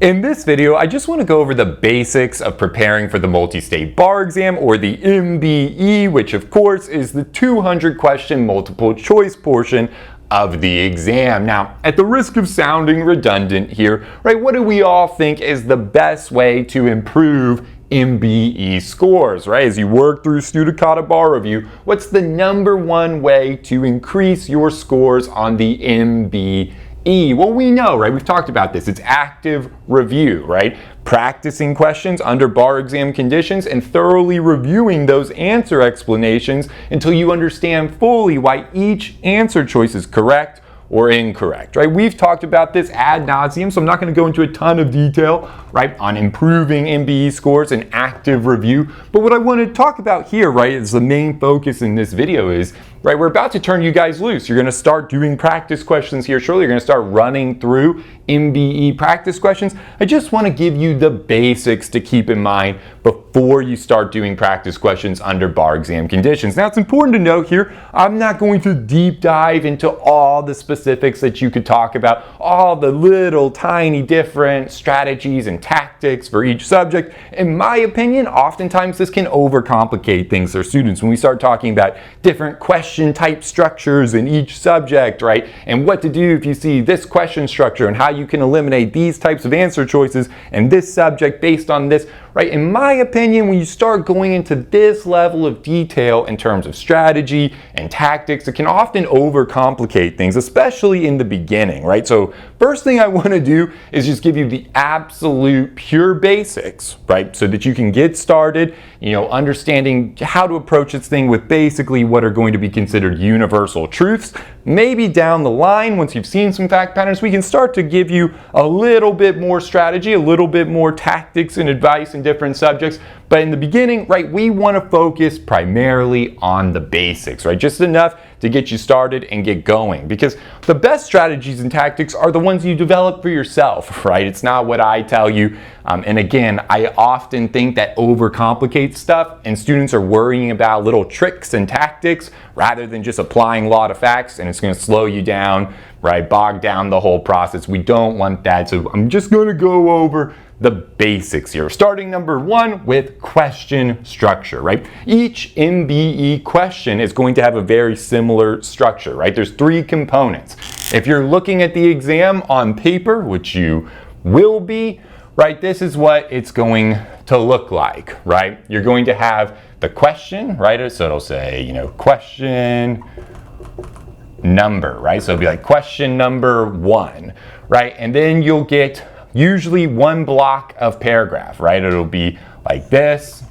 In this video, I just want to go over the basics of preparing for the multi-state bar exam, or the MBE, which of course is the 200 question multiple choice portion of the exam. Now, at the risk of sounding redundant here, right, what do we all think is the best way to improve MBE scores, right? As you work through Studicata bar review, what's the #1 way to increase your scores on the MBE? Well, we know, right? We've talked about this. It's active review, right? Practicing questions under bar exam conditions and thoroughly reviewing those answer explanations until you understand fully why each answer choice is correct or incorrect, right? We've talked about this ad nauseum, so I'm not going to go into a ton of detail, right, on improving MBE scores and active review. But what I want to talk about here, right, is the main focus in this video is, right, we're about to turn you guys loose. You're going to start doing practice questions here shortly. You're going to start running through MBE practice questions. I just want to give you the basics to keep in mind before you start doing practice questions under bar exam conditions. Now, it's important to note here, I'm not going to deep dive into all the specifics that you could talk about, all the little tiny different strategies and tactics for each subject. In my opinion, oftentimes this can overcomplicate things for students when we start talking about different question type structures in each subject, right? And what to do if you see this question structure and how you can eliminate these types of answer choices and this subject based on this, right? In my opinion, when you start going into this level of detail in terms of strategy and tactics, it can often overcomplicate things, especially in the beginning, right? So first thing I want to do is just give you the absolute pure basics, right? So that you can get started, you know, understanding how to approach this thing with basically what are going to be considered universal truths. Maybe down the line, once you've seen some fact patterns, we can start to give you a little bit more strategy, a little bit more tactics and advice in different subjects. But in the beginning, right, we want to focus primarily on the basics, right? Just enough to get you started and get going. Because the best strategies and tactics are the ones you develop for yourself, right? It's not what I tell you. And again, I often think that overcomplicates stuff, and students are worrying about little tricks and tactics rather than just applying a lot of facts, and it's going to slow you down, right? Bog down the whole process. We don't want that. So I'm just going to go over the basics here. Starting #1 with question structure, right? Each MBE question is going to have a very similar structure, right? There's 3 components. If you're looking at the exam on paper, which you will be, right, this is what it's going to look like, right? You're going to have the question, right? So it'll say, you know, question number, right? So it'll be like question #1, right? And then you'll get usually 1 block of paragraph, right? It'll be like this.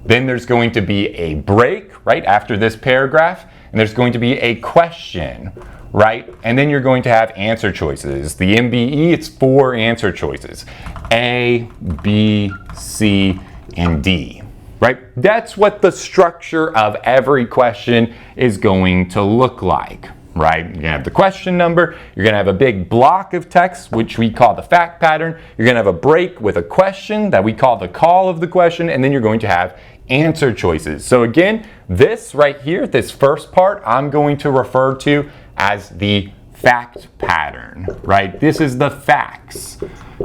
Then there's going to be a break, right, after this paragraph, and there's going to be a question, right? And then you're going to have answer choices. The MBE, it's 4 answer choices: A, B, C, and D, right? That's what the structure of every question is going to look like, right? You're going to have the question number, you're going to have a big block of text, which we call the fact pattern, you're going to have a break with a question that we call the call of the question, and then you're going to have answer choices. So again, this right here, this first part, I'm going to refer to as the fact pattern, right? This is the facts.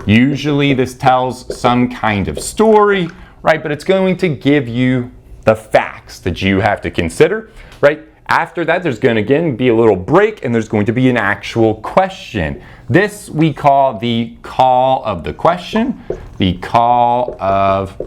Usually this tells some kind of story, right? But it's going to give you the facts that you have to consider, right? After that, there's going to again be a little break, and there's going to be an actual question. This we call the call of the question, the call of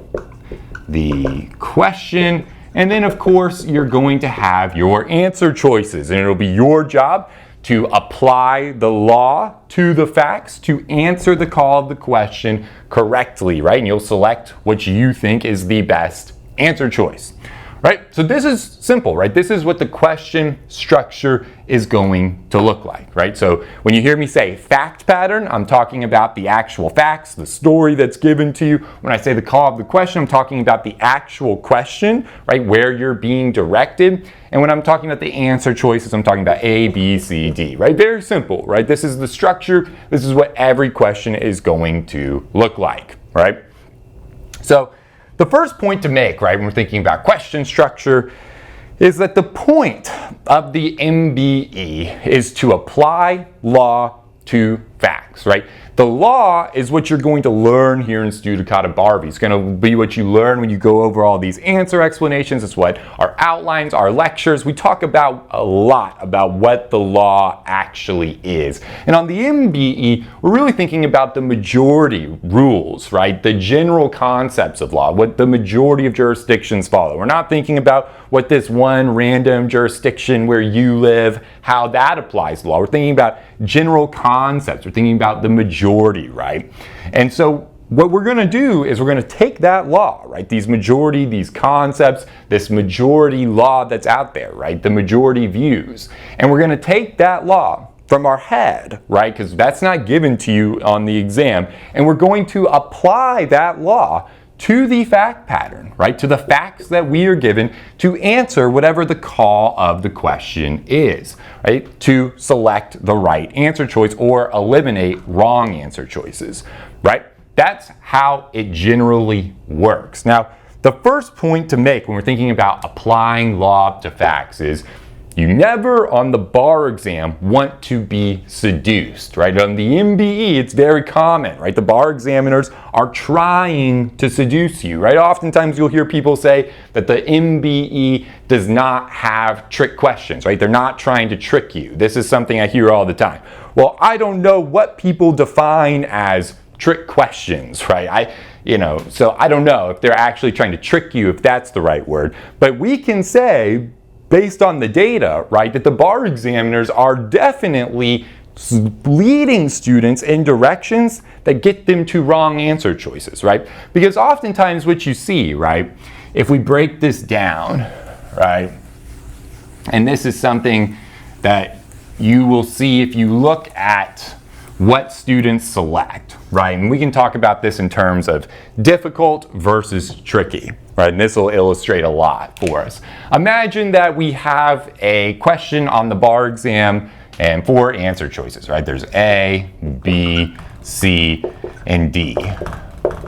the question. And then of course, you're going to have your answer choices, and it'll be your job to apply the law to the facts to answer the call of the question correctly, right? And you'll select what you think is the best answer choice, right? So this is simple, right? This is what the question structure is going to look like, right? So when you hear me say fact pattern, I'm talking about the actual facts, the story that's given to you. When I say the call of the question, I'm talking about the actual question, right? Where you're being directed. And when I'm talking about the answer choices, I'm talking about A, B, C, D, right? Very simple, right? This is the structure. This is what every question is going to look like, right? So the first point to make, right, when we're thinking about question structure is that the point of the MBE is to apply law to facts, right? The law is what you're going to learn here in Studicata Barbie. It's going to be what you learn when you go over all these answer explanations. It's what our outlines, our lectures, we talk about a lot about what the law actually is. And on the MBE, we're really thinking about the majority rules, right? The general concepts of law, what the majority of jurisdictions follow. We're not thinking about what this one random jurisdiction where you live, how that applies to law. We're thinking about general concepts. We're thinking about the majority, right? And so what we're going to do is we're going to take that law, right? These majority, these concepts, this majority law that's out there, right? The majority views. And we're going to take that law from our head, right? Because that's not given to you on the exam. And we're going to apply that law to the fact pattern, right? To the facts that we are given to answer whatever the call of the question is, right? To select the right answer choice or eliminate wrong answer choices, right? That's how it generally works. Now, the first point to make when we're thinking about applying law to facts is you never on the bar exam want to be seduced, right? On the MBE, it's very common, right? The bar examiners are trying to seduce you, right? Oftentimes you'll hear people say that the MBE does not have trick questions, right? They're not trying to trick you. This is something I hear all the time. Well, I don't know what people define as trick questions, right? So I don't know if they're actually trying to trick you, if that's the right word. But we can say, based on the data, right, that the bar examiners are definitely leading students in directions that get them to wrong answer choices, right? Because oftentimes what you see, right, if we break this down, right, and this is something that you will see if you look at what students select, right? And we can talk about this in terms of difficult versus tricky, right? And this will illustrate a lot for us. Imagine that we have a question on the bar exam and 4 answer choices, right? There's A, B, C, and D,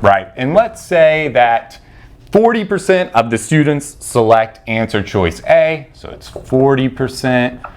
right? And let's say that 40% of the students select answer choice A, so it's 40%.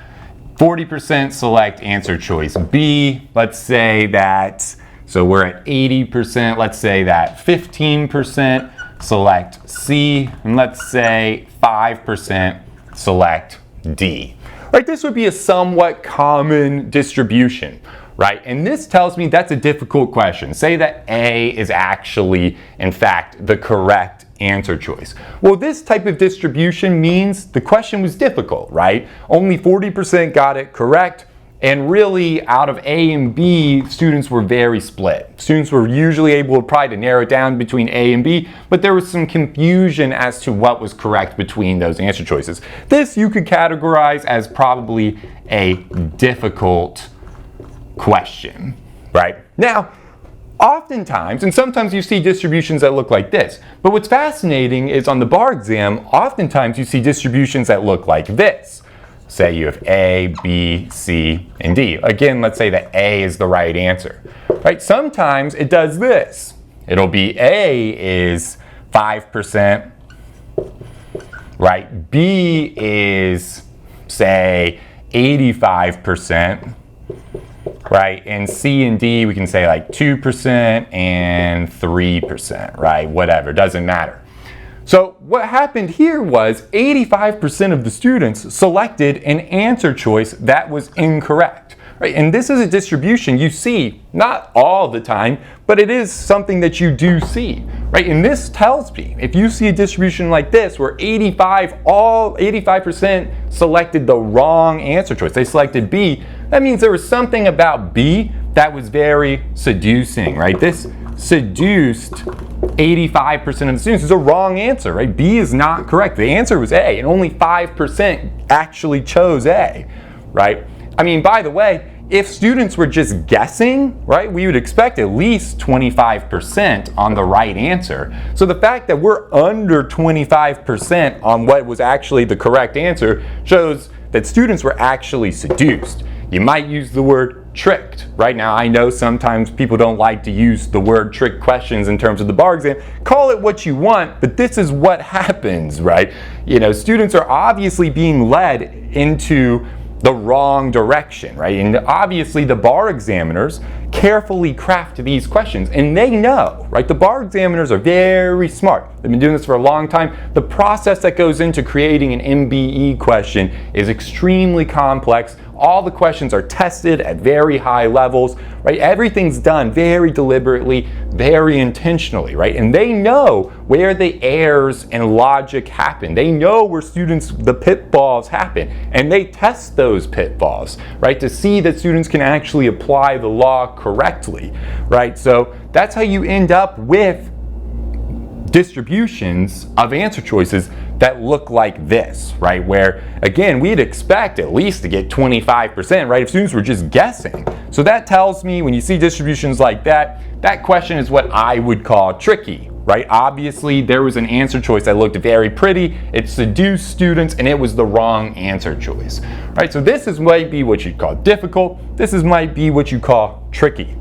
40% select answer choice B. Let's say that, so we're at 80%, let's say that 15% select C, and let's say 5% select D. Right, this would be a somewhat common distribution, right? And this tells me that's a difficult question. Say that A is actually, in fact, the correct answer choice. Well, this type of distribution means the question was difficult, right? Only 40% got it correct, and really out of A and B, students were very split. Students were usually able probably to narrow it down between A and B, but there was some confusion as to what was correct between those answer choices. This you could categorize as probably a difficult question, right? Now, oftentimes, and sometimes you see distributions that look like this, but what's fascinating is on the bar exam, oftentimes you see distributions that look like this. Say you have A, B, C, and D. Again, let's say that A is the right answer, right? Sometimes it does this. It'll be A is 5%, right? B is, say, 85%. Right, and C and D, we can say like 2% and 3%, right? Whatever, doesn't matter. So what happened here was 85% of the students selected an answer choice that was incorrect, right? And this is a distribution you see, not all the time, but it is something that you do see, right? And this tells me, if you see a distribution like this where 85% selected the wrong answer choice, they selected B, that means there was something about B that was very seducing, right? This seduced 85% of the students. It's a wrong answer, right? B is not correct. The answer was A, and only 5% actually chose A, right? I mean, by the way, if students were just guessing, right, we would expect at least 25% on the right answer. So the fact that we're under 25% on what was actually the correct answer shows that students were actually seduced. You might use the word tricked. Right now, I know sometimes people don't like to use the word trick questions in terms of the bar exam. Call it what you want, but this is what happens, right? You know, students are obviously being led into the wrong direction, right? And obviously the bar examiners carefully craft these questions, and they know, right? The bar examiners are very smart. They've been doing this for a long time. The process that goes into creating an MBE question is extremely complex. All the questions are tested at very high levels, right? Everything's done very deliberately, very intentionally, right? And they know where the errors and logic happen. They know where the pitfalls happen, and they test those pitfalls, right? To see that students can actually apply the law correctly, right? So that's how you end up with distributions of answer choices that look like this, right? Where, again, we'd expect at least to get 25%, right? If students were just guessing. So that tells me when you see distributions like that, that question is what I would call tricky, right? Obviously, there was an answer choice that looked very pretty. It seduced students, and it was the wrong answer choice, right? So might be what you'd call difficult. Might be what you call tricky.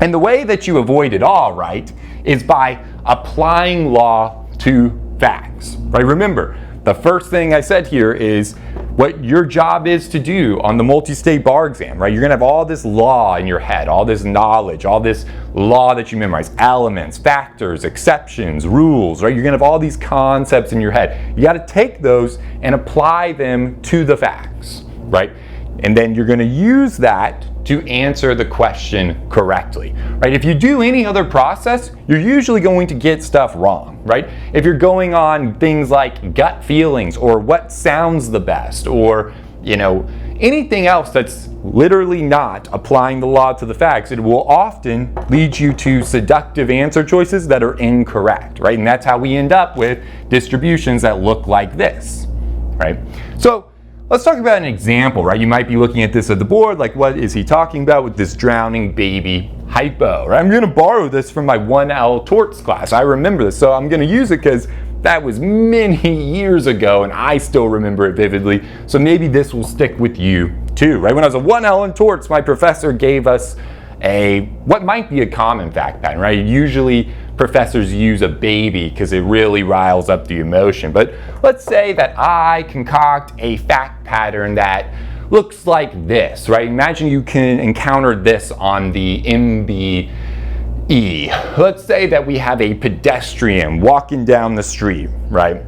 And the way that you avoid it all, right, is by applying law to facts, right? Remember, the first thing I said here is what your job is to do on the multi-state bar exam, right? You're gonna have all this law in your head, all this knowledge, all this law that you memorize, elements, factors, exceptions, rules, right? You're gonna have all these concepts in your head. You gotta take those and apply them to the facts, right? And then you're gonna use that to answer the question correctly, right? If you do any other process, you're usually going to get stuff wrong, right? If you're going on things like gut feelings or what sounds the best or, anything else that's literally not applying the law to the facts, it will often lead you to seductive answer choices that are incorrect, right? And that's how we end up with distributions that look like this, right? So let's talk about an example, right? You might be looking at this at the board, like what is he talking about with this drowning baby Hypo, right? I'm gonna borrow this from my 1L torts class. I remember this, so I'm gonna use it because that was many years ago and I still remember it vividly. So maybe this will stick with you too, right? When I was a 1L in torts, my professor gave us what might be a common fact pattern, right? Usually professors use a baby because it really riles up the emotion. But let's say that I concoct a fact pattern that looks like this, right? Imagine you can encounter this on the MBE. Let's say that we have a pedestrian walking down the street, right?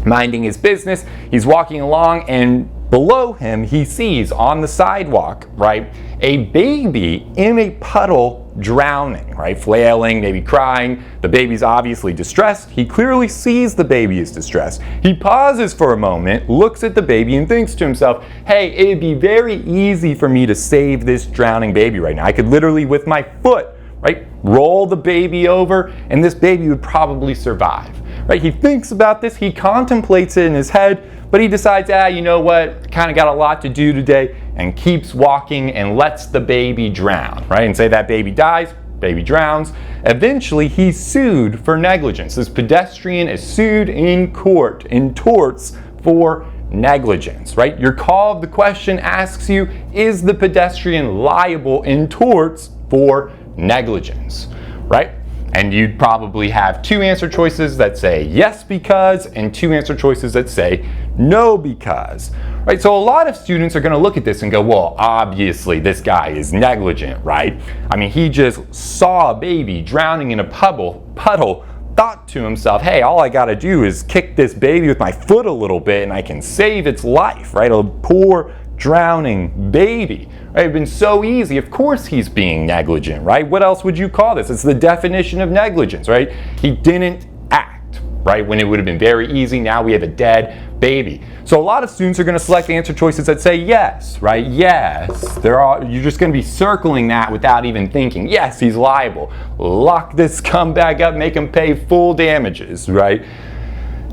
Minding his business, he's walking along, and below him he sees on the sidewalk, right, a baby in a puddle drowning, right, flailing, maybe crying. The baby's obviously distressed. He clearly sees the baby is distressed. He pauses for a moment, looks at the baby, and thinks to himself, hey, it'd be very easy for me to save this drowning baby right now. I could literally, with my foot, right, roll the baby over, and this baby would probably survive, right? He thinks about this, he contemplates it in his head, but he decides, you know what, kind of got a lot to do today, and keeps walking and lets the baby drown, right? And say that baby dies, baby drowns. Eventually, he's sued for negligence. This pedestrian is sued in court, in torts, for negligence, right? Your call of the question asks you, is the pedestrian liable in torts for negligence, right? And you'd probably have two answer choices that say yes because, and two answer choices that say no because, right? So a lot of students are going to look at this and go, well, obviously this guy is negligent, right? I mean, he just saw a baby drowning in a puddle, thought to himself, hey, all I got to do is kick this baby with my foot a little bit and I can save its life, right? A poor drowning baby, right? It'd been so easy. Of course he's being negligent, right? What else would you call this? It's the definition of negligence, right? He didn't act, right? When it would have been very easy. Now we have a dead baby. So a lot of students are going to select answer choices that say yes, right? Yes. You're just going to be circling that without even thinking, yes, he's liable. Lock this scumbag up, make him pay full damages, right?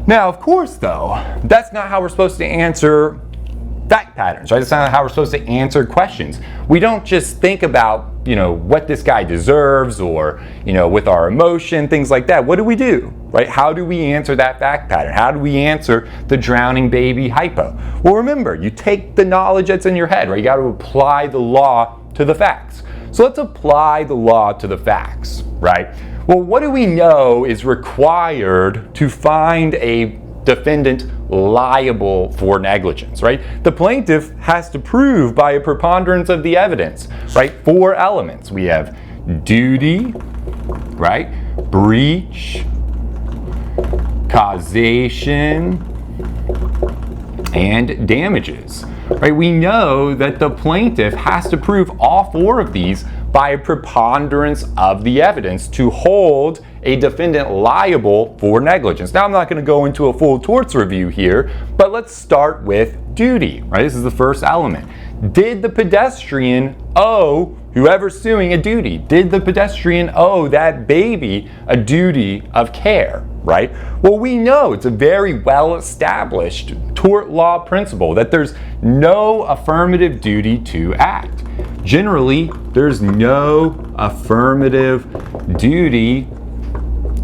Now, of course, though, that's not how we're supposed to answer fact patterns, right? That's not how we're supposed to answer questions. We don't just think about, what this guy deserves or, with our emotion, things like that. What do? Right? How do we answer that fact pattern? How do we answer the drowning baby Hypo? Well, remember, you take the knowledge that's in your head, right? You got to apply the law to the facts. So let's apply the law to the facts, right? Well, what do we know is required to find a defendant liable for negligence, right? The plaintiff has to prove by a preponderance of the evidence, right? 4 elements. We have duty, right? Breach, causation, and damages, right? We know that the plaintiff has to prove all 4 of these by a preponderance of the evidence to hold a defendant liable for negligence. Now, I'm not going to go into a full torts review here, but let's start with duty, right? This is the first element. Did the pedestrian owe whoever's suing a duty? Did the pedestrian owe that baby a duty of care, right? Well, we know it's a very well-established tort law principle that there's no affirmative duty to act. Generally, there's no affirmative duty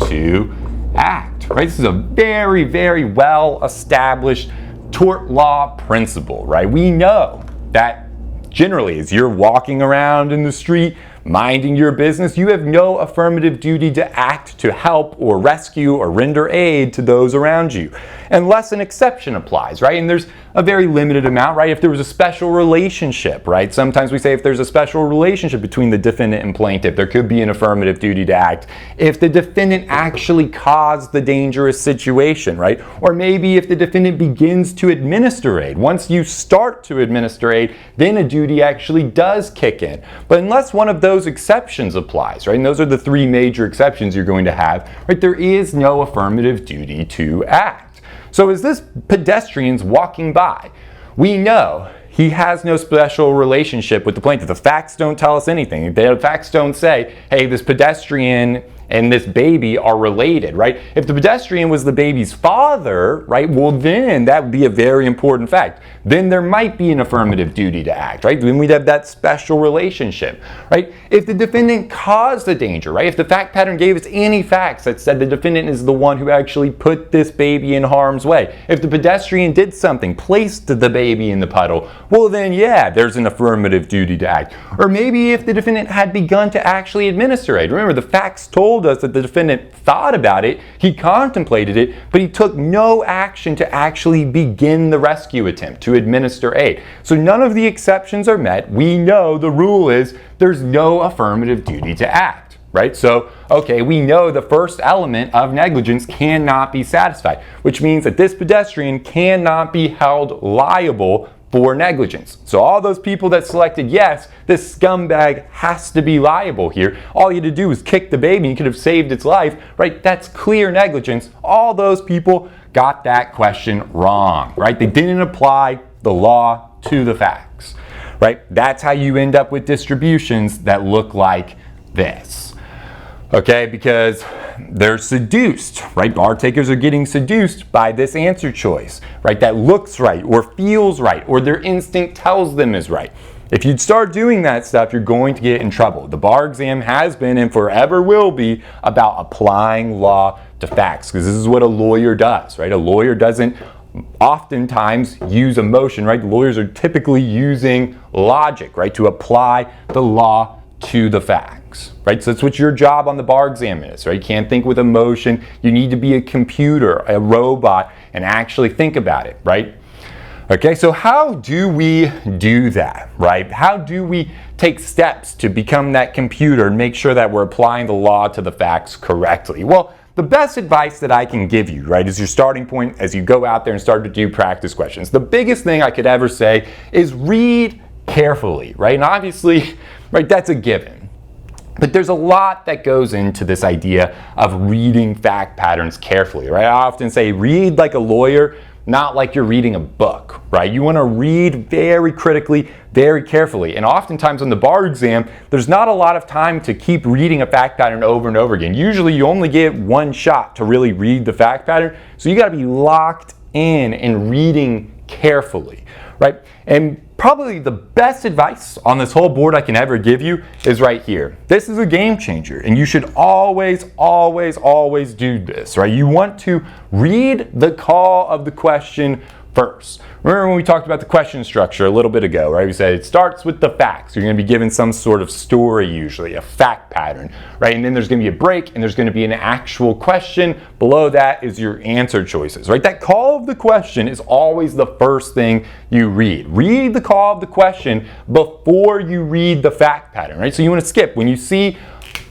to act, right? This is a very, very well-established tort law principle, right? We know that generally, as you're walking around in the street, minding your business, you have no affirmative duty to act to help or rescue or render aid to those around you, unless an exception applies, right? And there's a very limited amount, right? If there was a special relationship, right? Sometimes we say if there's a special relationship between the defendant and plaintiff, there could be an affirmative duty to act. If the defendant actually caused the dangerous situation, right? Or maybe if the defendant begins to administer aid. Once you start to administer aid, then a duty actually does kick in. But unless one of those exceptions applies, right? And those are the 3 major exceptions you're going to have, right? There is no affirmative duty to act. So as this pedestrian's walking by, we know he has no special relationship with the plaintiff. The facts don't tell us anything. The facts don't say, hey, this pedestrian and this baby are related, right? If the pedestrian was the baby's father, right, well then that would be a very important fact. Then there might be an affirmative duty to act, right? Then we'd have that special relationship, right? If the defendant caused the danger, right? If the fact pattern gave us any facts that said the defendant is the one who actually put this baby in harm's way. If the pedestrian did something, placed the baby in the puddle, well then yeah, there's an affirmative duty to act. Or maybe if the defendant had begun to actually administer aid. Remember, the facts told us that the defendant thought about it, he contemplated it, but he took no action to actually begin the rescue attempt, to administer aid. So none of the exceptions are met. We know the rule is there's no affirmative duty to act, right? So, okay, we know the first element of negligence cannot be satisfied, which means that this pedestrian cannot be held liable for negligence. So all those people that selected yes, this scumbag has to be liable here. All you had to do was kick the baby and you could have saved its life, right? That's clear negligence. All those people got that question wrong, right? They didn't apply the law to the facts, right? That's how you end up with distributions that look like this. Okay, because they're seduced, right? Bar takers are getting seduced by this answer choice, right? That looks right or feels right or their instinct tells them is right. If you start doing that stuff, you're going to get in trouble. The bar exam has been and forever will be about applying law to facts, because this is what a lawyer does, right? A lawyer doesn't oftentimes use emotion, right? Lawyers are typically using logic, right? To apply the law to the facts, right? So that's what your job on the bar exam is, right? You can't think with emotion. You need to be a computer, a robot, and actually think about it, right? Okay, so how do we do that, right? How do we take steps to become that computer and make sure that we're applying the law to the facts correctly? Well, the best advice that I can give you, right, is your starting point as you go out there and start to do practice questions. The biggest thing I could ever say is read carefully, right? And obviously, right, that's a given. But there's a lot that goes into this idea of reading fact patterns carefully, right? I often say read like a lawyer, not like you're reading a book, right? You want to read very critically, very carefully. And oftentimes on the bar exam, there's not a lot of time to keep reading a fact pattern over and over again. Usually you only get one shot to really read the fact pattern. So you got to be locked in and reading carefully, right? And probably the best advice on this whole board I can ever give you is right here. This is a game changer, and you should always, always, always do this, right? You want to read the call of the question first. Remember when we talked about the question structure a little bit ago, right? We said it starts with the facts. You're going to be given some sort of story, usually a fact pattern, right? And then there's going to be a break and there's going to be an actual question. Below that is your answer choices, right? That call of the question is always the first thing you read. Read the call of the question before you read the fact pattern, right? So you want to skip when you see,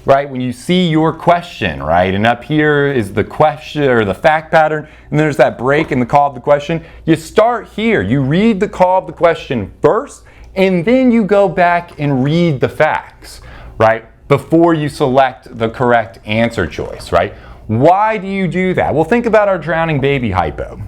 right, when you see your question, right, and up here is the question or the fact pattern, and there's that break in the call of the question. You start here. You read the call of the question first, and then you go back and read the facts, right, before you select the correct answer choice, right? Why do you do that? Well, think about our drowning baby hypo.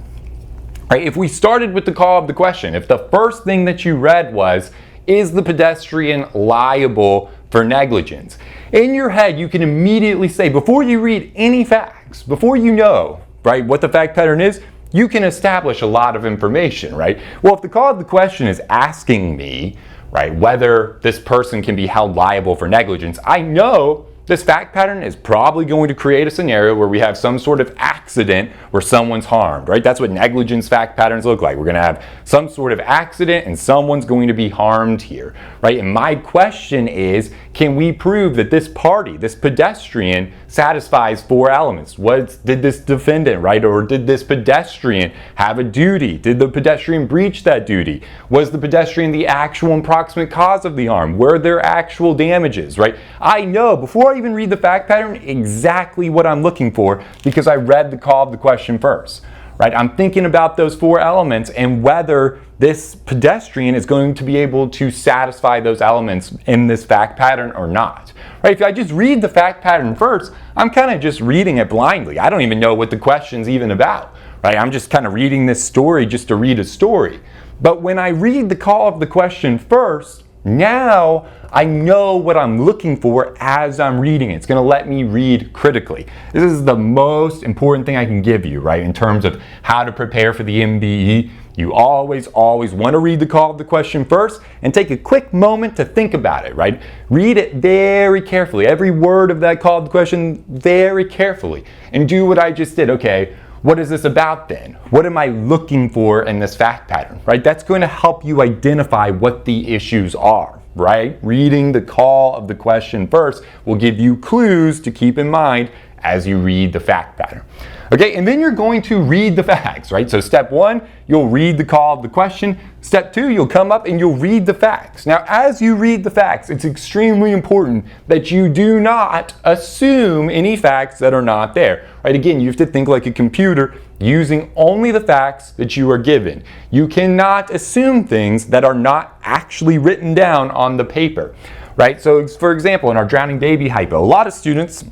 Right? If we started with the call of the question, if the first thing that you read was, is the pedestrian liable for negligence? In your head, you can immediately say, before you read any facts, before you know, right, what the fact pattern is, you can establish a lot of information, right? Well, if the call of the question is asking me, right, whether this person can be held liable for negligence, I know this fact pattern is probably going to create a scenario where we have some sort of accident where someone's harmed, right? That's what negligence fact patterns look like. We're going to have some sort of accident and someone's going to be harmed here, right? And my question is, can we prove that this party, this pedestrian, satisfies 4 elements? Did this defendant, right, or did this pedestrian have a duty? Did the pedestrian breach that duty? Was the pedestrian the actual and proximate cause of the harm? Were there actual damages, right? I know before I even read the fact pattern exactly what I'm looking for because I read the call of the question first, right? I'm thinking about those 4 elements and whether this pedestrian is going to be able to satisfy those elements in this fact pattern or not, right? If I just read the fact pattern first, I'm kind of just reading it blindly. I don't even know what the question's even about, right? I'm just kind of reading this story just to read a story. But when I read the call of the question first, now I know what I'm looking for as I'm reading it. It's going to let me read critically. This is the most important thing I can give you, right, in terms of how to prepare for the MBE. You always want to read the call of the question first and take a quick moment to think about it, right? Read it very carefully, every word of that call of the question very carefully, and do what I just did. Okay, what is this about then? What am I looking for in this fact pattern, right? That's going to help you identify what the issues are, right? Reading the call of the question first will give you clues to keep in mind as you read the fact pattern. Okay, and then you're going to read the facts, right? So step 1, you'll read the call of the question. Step 2, you'll come up and you'll read the facts. Now, as you read the facts, it's extremely important that you do not assume any facts that are not there, right? Again, you have to think like a computer using only the facts that you are given. You cannot assume things that are not actually written down on the paper, right? So, for example, in our drowning baby hypo, a lot of students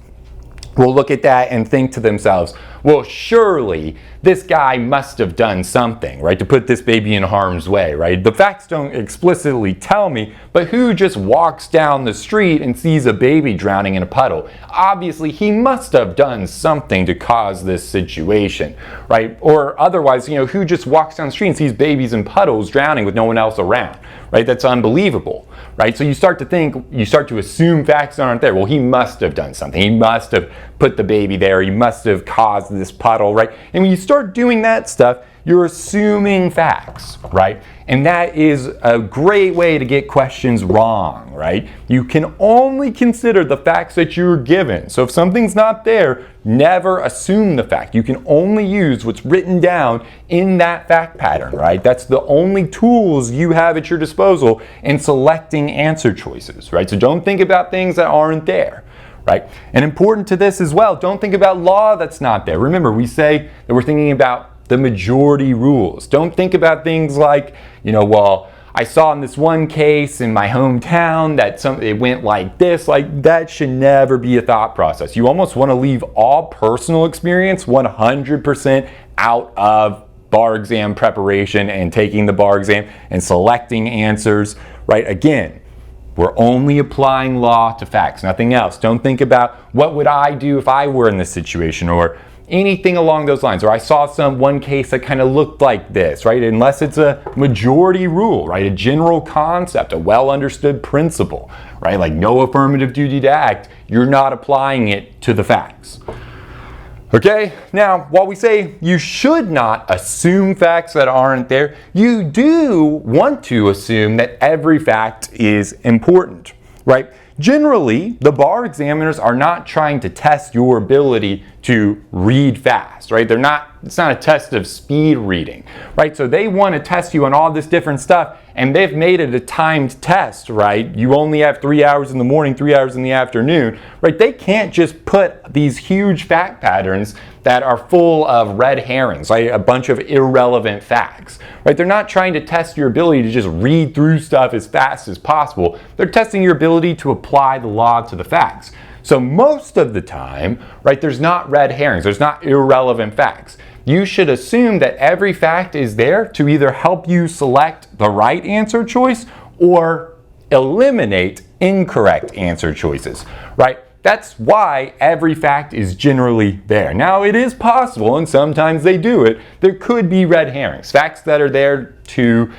will look at that and think to themselves, well, surely this guy must have done something, right, to put this baby in harm's way, right? The facts don't explicitly tell me, but who just walks down the street and sees a baby drowning in a puddle? Obviously, he must have done something to cause this situation, right? Or otherwise, who just walks down the street and sees babies in puddles drowning with no one else around, right? That's unbelievable, right? So you start to assume facts that aren't there. Well, he must have done something. He must have put the baby there. He must have caused this puddle, right? And when you start doing that stuff, you're assuming facts, right? And that is a great way to get questions wrong, right? You can only consider the facts that you're given. So if something's not there, never assume the fact. You can only use what's written down in that fact pattern, right? That's the only tools you have at your disposal in selecting answer choices, right? So don't think about things that aren't there, right? And important to this as well, don't think about law that's not there. Remember, we say that we're thinking about the majority rules. Don't think about things like, well, I saw in this one case in my hometown that it went like this. Like, that should never be a thought process. You almost want to leave all personal experience 100% out of bar exam preparation and taking the bar exam and selecting answers, right? Again, we're only applying law to facts, nothing else. Don't think about what would I do if I were in this situation or anything along those lines. Or I saw one case that kind of looked like this, right? Unless it's a majority rule, right? A general concept, a well understood principle, right? Like no affirmative duty to act, you're not applying it to the facts. Okay, now while we say you should not assume facts that aren't there, you do want to assume that every fact is important, right? Generally, the bar examiners are not trying to test your ability to read fast, right? It's not a test of speed reading, right? So they want to test you on all this different stuff, and they've made it a timed test, right? You only have 3 hours in the morning, 3 hours in the afternoon, right? They can't just put these huge fact patterns that are full of red herrings, right? A bunch of irrelevant facts, right? They're not trying to test your ability to just read through stuff as fast as possible. They're testing your ability to apply the law to the facts. So most of the time, right, there's not red herrings, there's not irrelevant facts. You should assume that every fact is there to either help you select the right answer choice or eliminate incorrect answer choices, right? That's why every fact is generally there. Now, it is possible, and sometimes they do it, there could be red herrings, facts that are there to,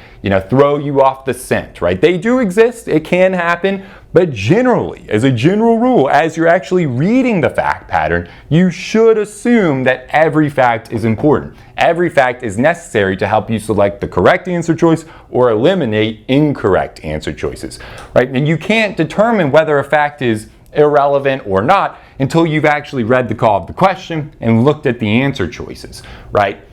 throw you off the scent, right? They do exist, it can happen, but generally, as a general rule, as you're actually reading the fact pattern, you should assume that every fact is important. Every fact is necessary to help you select the correct answer choice or eliminate incorrect answer choices, right? And you can't determine whether a fact is irrelevant or not until you've actually read the call of the question and looked at the answer choices, right?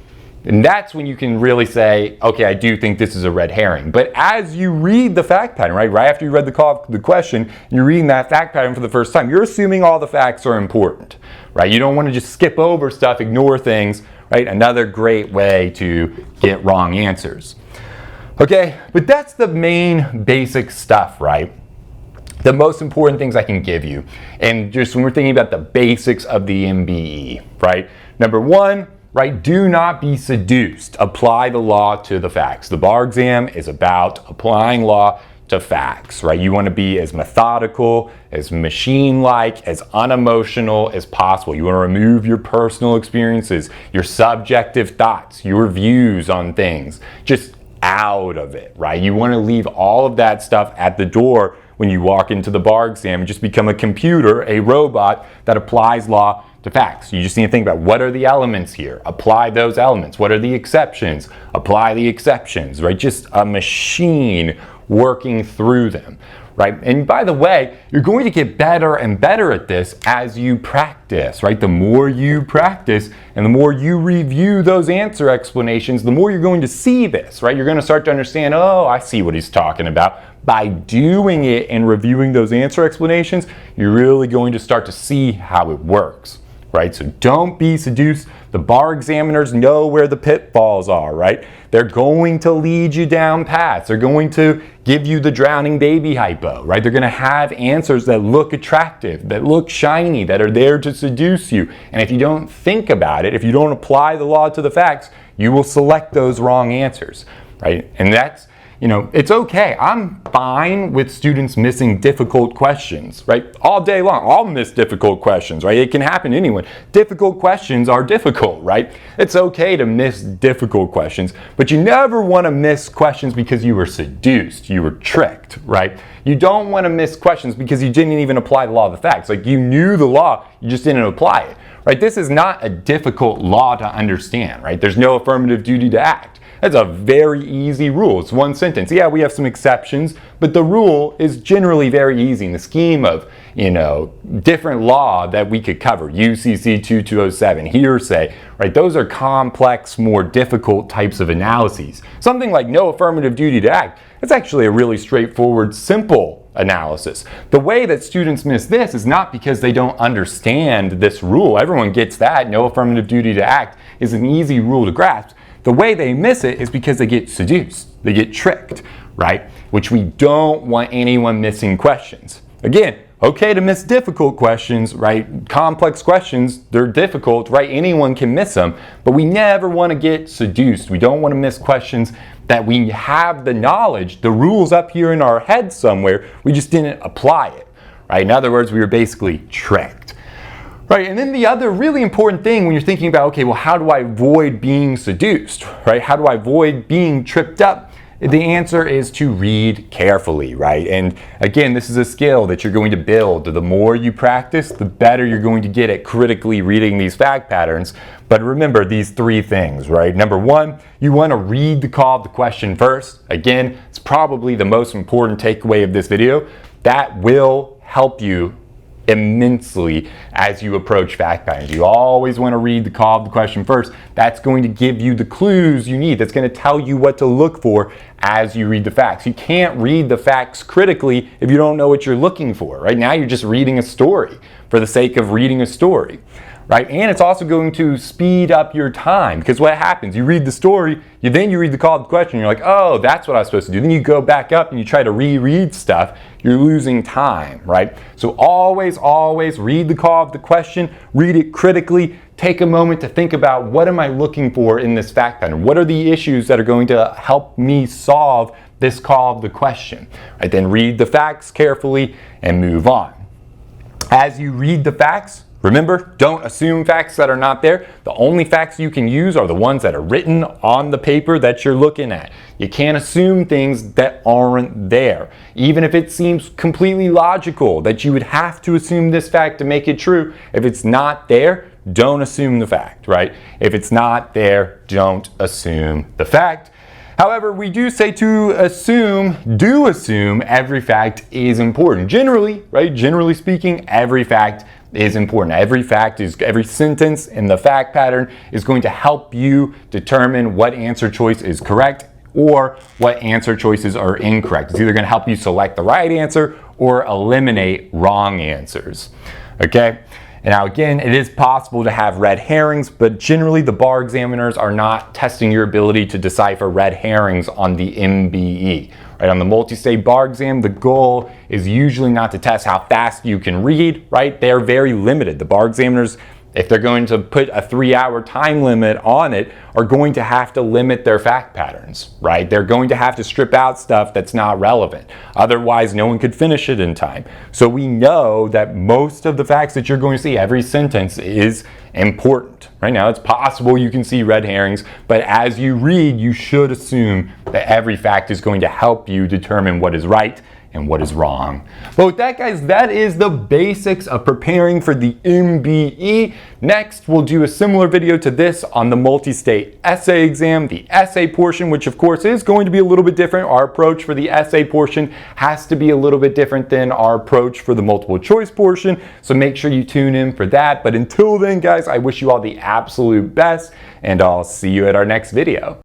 And that's when you can really say, okay, I do think this is a red herring. But as you read the fact pattern, right after you read the call of the question, and you're reading that fact pattern for the first time, you're assuming all the facts are important, right? You don't want to just skip over stuff, ignore things, right? Another great way to get wrong answers. Okay, but that's the main basic stuff, right? The most important things I can give you. And just when we're thinking about the basics of the MBE, right? Number one, right, do not be seduced. Apply the law to the facts. The bar exam is about applying law to facts, right? You want to be as methodical, as machine-like, as unemotional as possible. You want to remove your personal experiences, your subjective thoughts, your views on things, just out of it, right? You want to leave all of that stuff at the door when you walk into the bar exam and just become a computer, a robot that applies law to facts. You just need to think about what are the elements here, apply those elements. What are the exceptions, apply the exceptions, right? Just a machine working through them, right? And by the way, you're going to get better and better at this as you practice, right? The more you practice and the more you review those answer explanations, the more you're going to see this, right? You're going to start to understand, oh, I see what he's talking about. By doing it and reviewing those answer explanations, you're really going to start to see how it works, right? So don't be seduced. The bar examiners know where the pitfalls are, right? They're going to lead you down paths. They're going to give you the drowning baby hypo, right? They're going to have answers that look attractive, that look shiny, that are there to seduce you. And if you don't think about it, if you don't apply the law to the facts, you will select those wrong answers, right? And that's, it's okay. I'm fine with students missing difficult questions, right? All day long, I'll miss difficult questions, right? It can happen to anyone. Difficult questions are difficult, right? It's okay to miss difficult questions, but you never want to miss questions because you were seduced, you were tricked, right? You don't want to miss questions because you didn't even apply the law of the facts. Like you knew the law, you just didn't apply it, right? This is not a difficult law to understand, right? There's no affirmative duty to act. That's a very easy rule. It's one sentence. Yeah, we have some exceptions, but the rule is generally very easy in the scheme of, different law that we could cover. UCC 2207, hearsay, right? Those are complex, more difficult types of analyses. Something like no affirmative duty to act, it's actually a really straightforward, simple analysis. The way that students miss this is not because they don't understand this rule. Everyone gets that. No affirmative duty to act is an easy rule to grasp. The way they miss it is because they get seduced, they get tricked, right? Which we don't want anyone missing questions. Again, okay to miss difficult questions, right? Complex questions, they're difficult, right? Anyone can miss them, but we never want to get seduced. We don't want to miss questions that we have the knowledge, the rules up here in our head somewhere, we just didn't apply it, right? In other words, we were basically tricked. Right, and then the other really important thing when you're thinking about, okay, well, how do I avoid being seduced, right? How do I avoid being tripped up? The answer is to read carefully, right? And again, this is a skill that you're going to build. The more you practice, the better you're going to get at critically reading these fact patterns. But remember these three things, right? Number one, you want to read the call of the question first. Again, it's probably the most important takeaway of this video. That will help you immensely as you approach fact patterns. You always want to read the call of the question first. That's going to give you the clues you need. That's going to tell you what to look for as you read the facts. You can't read the facts critically if you don't know what you're looking for. Right now you're just reading a story for the sake of reading a story. Right? And it's also going to speed up your time, because what happens, you read the story, then you read the call of the question, you're like, oh, that's what I was supposed to do. Then you go back up and you try to reread stuff, you're losing time, right? So always read the call of the question, read it critically, take a moment to think about, what am I looking for in this fact pattern? What are the issues that are going to help me solve this call of the question? Right? Then read the facts carefully and move on. As you read the facts, remember, don't assume facts that are not there. The only facts you can use are the ones that are written on the paper that you're looking at. You can't assume things that aren't there. Even if it seems completely logical that you would have to assume this fact to make it true, if it's not there, don't assume the fact, right? If it's not there, don't assume the fact. However, we do say to assume every fact is important. Generally, right? Generally speaking, every fact is important. Every sentence in the fact pattern is going to help you determine what answer choice is correct or what answer choices are incorrect. It's either going to help you select the right answer or eliminate wrong answers. Okay? And now again, it is possible to have red herrings, but generally the bar examiners are not testing your ability to decipher red herrings on the MBE. Right, on the multi-state bar exam, the goal is usually not to test how fast you can read, right? They're very limited. The bar examiners, if they're going to put a 3-hour time limit on it, are going to have to limit their fact patterns, right? They're going to have to strip out stuff that's not relevant. Otherwise, no one could finish it in time. So we know that most of the facts that you're going to see, every sentence is important. Right now, it's possible you can see red herrings, but as you read, you should assume that every fact is going to help you determine what is right and what is wrong. But with that, guys, that is the basics of preparing for the MBE. Next, we'll do a similar video to this on the multi-state essay exam, the essay portion, which of course is going to be a little bit different. Our approach for the essay portion has to be a little bit different than our approach for the multiple choice portion. So make sure you tune in for that. But until then, guys, I wish you all the absolute best, and I'll see you at our next video.